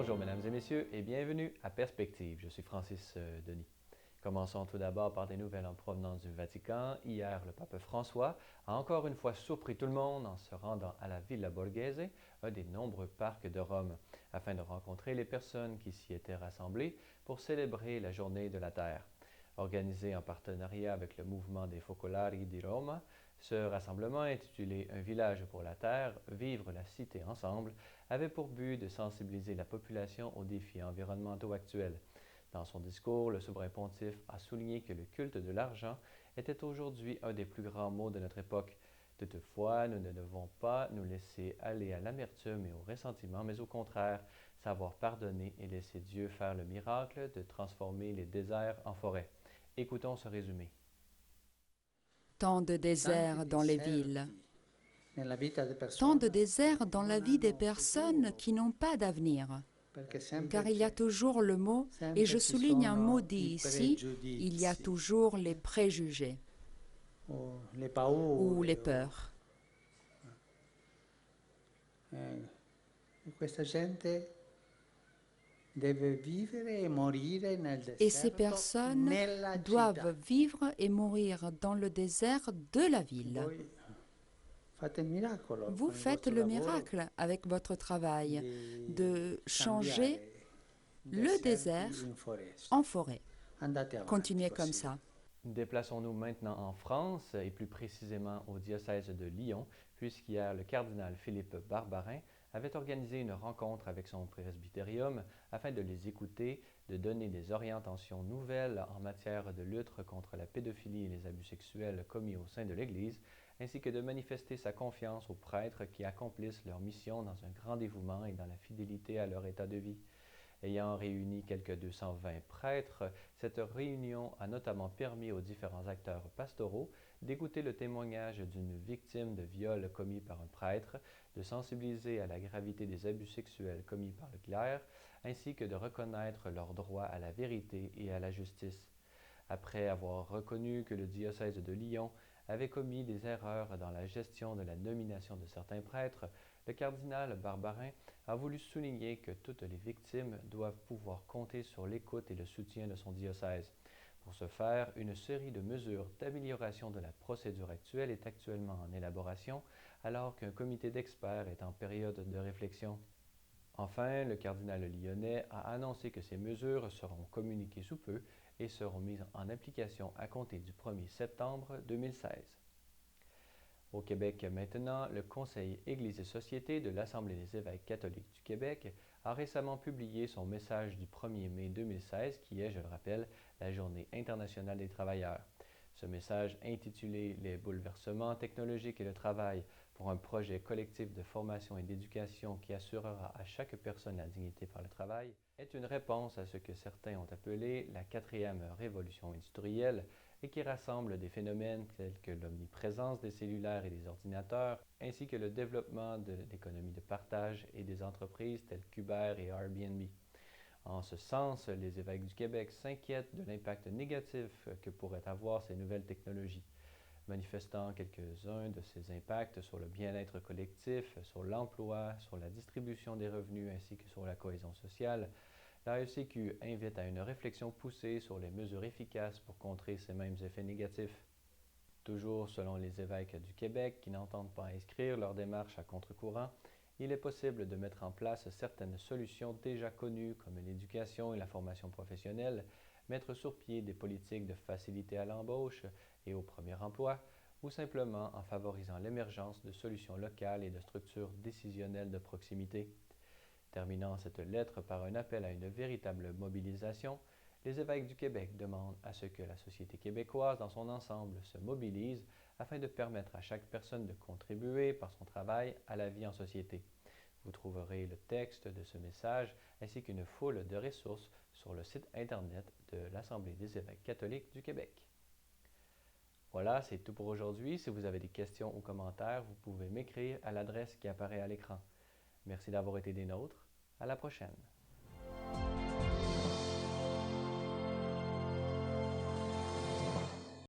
Bonjour mesdames et messieurs et bienvenue à Perspective. Je suis Francis Denis. Commençons tout d'abord par des nouvelles en provenance du Vatican. Hier, le pape François a encore une fois surpris tout le monde en se rendant à la Villa Borghese, un des nombreux parcs de Rome, afin de rencontrer les personnes qui s'y étaient rassemblées pour célébrer la Journée de la Terre. Organisé en partenariat avec le mouvement des Focolari di Roma, ce rassemblement intitulé Un village pour la Terre, vivre la cité ensemble, avait pour but de sensibiliser la population aux défis environnementaux actuels. Dans son discours, le souverain pontife a souligné que le culte de l'argent était aujourd'hui un des plus grands maux de notre époque. Toutefois, nous ne devons pas nous laisser aller à l'amertume et au ressentiment, mais au contraire, savoir pardonner et laisser Dieu faire le miracle de transformer les déserts en forêts. Écoutons ce résumé. Tant de déserts dans les villes, tant de déserts dans la vie des personnes qui n'ont pas d'avenir. Car il y a toujours le mot, et je souligne un mot dit ici, il y a toujours les préjugés ou les peurs. Et ces personnes doivent vivre et mourir dans le désert de la ville. Vous faites le miracle avec votre travail de changer le désert en forêt. Continuez comme ça. Déplaçons-nous maintenant en France et plus précisément au diocèse de Lyon, puisqu'hier le cardinal Philippe Barbarin avait organisé une rencontre avec son presbytérium afin de les écouter, de donner des orientations nouvelles en matière de lutte contre la pédophilie et les abus sexuels commis au sein de l'Église, ainsi que de manifester sa confiance aux prêtres qui accomplissent leur mission dans un grand dévouement et dans la fidélité à leur état de vie. Ayant réuni quelques 220 prêtres, cette réunion a notamment permis aux différents acteurs pastoraux d'écouter le témoignage d'une victime de viol commis par un prêtre, de sensibiliser à la gravité des abus sexuels commis par le clerc, ainsi que de reconnaître leur droit à la vérité et à la justice. Après avoir reconnu que le diocèse de Lyon avait commis des erreurs dans la gestion de la nomination de certains prêtres, le cardinal Barbarin a voulu souligner que toutes les victimes doivent pouvoir compter sur l'écoute et le soutien de son diocèse. Pour ce faire, une série de mesures d'amélioration de la procédure actuelle est actuellement en élaboration, alors qu'un comité d'experts est en période de réflexion. Enfin, le cardinal lyonnais a annoncé que ces mesures seront communiquées sous peu et seront mises en application à compter du 1er septembre 2016. Au Québec maintenant, le Conseil Église et Société de l'Assemblée des évêques catholiques du Québec a récemment publié son message du 1er mai 2016 qui est, je le rappelle, la Journée internationale des travailleurs. Ce message intitulé « Les bouleversements technologiques et le travail pour un projet collectif de formation et d'éducation qui assurera à chaque personne la dignité par le travail » est une réponse à ce que certains ont appelé la quatrième révolution industrielle et qui rassemble des phénomènes tels que l'omniprésence des cellulaires et des ordinateurs, ainsi que le développement de l'économie de partage et des entreprises telles qu'Uber et Airbnb. En ce sens, les évêques du Québec s'inquiètent de l'impact négatif que pourraient avoir ces nouvelles technologies, manifestant quelques-uns de ces impacts sur le bien-être collectif, sur l'emploi, sur la distribution des revenus ainsi que sur la cohésion sociale. La ECQ invite à une réflexion poussée sur les mesures efficaces pour contrer ces mêmes effets négatifs. Toujours selon les évêques du Québec qui n'entendent pas inscrire leur démarche à contre-courant, il est possible de mettre en place certaines solutions déjà connues comme l'éducation et la formation professionnelle, mettre sur pied des politiques de facilité à l'embauche et au premier emploi, ou simplement en favorisant l'émergence de solutions locales et de structures décisionnelles de proximité. Terminant cette lettre par un appel à une véritable mobilisation, les évêques du Québec demandent à ce que la société québécoise dans son ensemble se mobilise afin de permettre à chaque personne de contribuer par son travail à la vie en société. Vous trouverez le texte de ce message ainsi qu'une foule de ressources sur le site internet de l'Assemblée des évêques catholiques du Québec. Voilà, c'est tout pour aujourd'hui. Si vous avez des questions ou commentaires, vous pouvez m'écrire à l'adresse qui apparaît à l'écran. Merci d'avoir été des nôtres. À la prochaine.